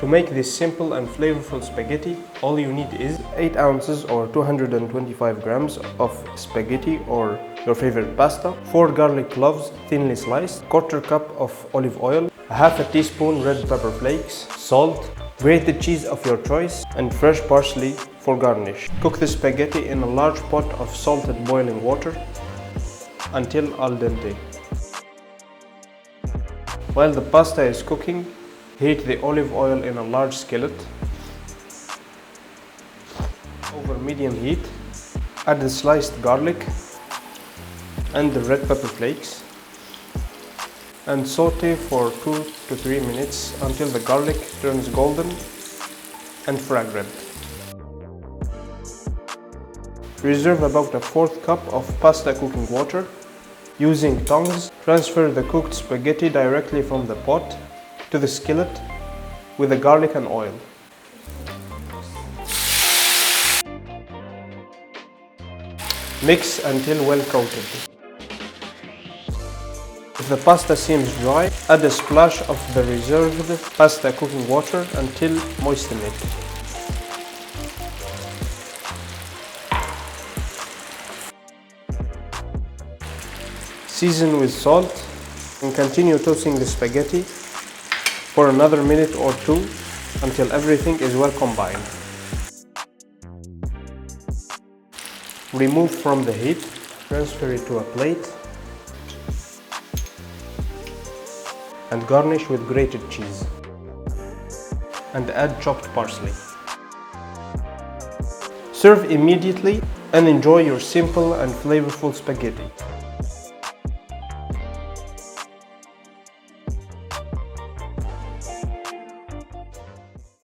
To make this simple and flavorful spaghetti, all you need is 8 ounces or 225 grams of spaghetti or your favorite pasta, 4 garlic cloves thinly sliced, quarter cup of olive oil, a half a teaspoon red pepper flakes, salt, grated cheese of your choice, and fresh parsley for garnish. Cook the spaghetti in a large pot of salted boiling water until al dente. While the pasta is cooking, heat the olive oil in a large skillet over medium heat. Add the sliced garlic and the red pepper flakes and saute for 2 to 3 minutes until the garlic turns golden and fragrant. Reserve about a 1/4 cup of pasta cooking water. Using tongs, transfer the cooked spaghetti directly from the pot to the skillet with the garlic and oil. Mix until well coated. If the pasta seems dry, add a splash of the reserved pasta cooking water until moisten it. Season with salt and continue toasting the spaghetti for another minute or two until everything is well combined. Remove from the heat, transfer it to a plate, and garnish with grated cheese. And add chopped parsley. Serve immediately and enjoy your simple and flavorful spaghetti.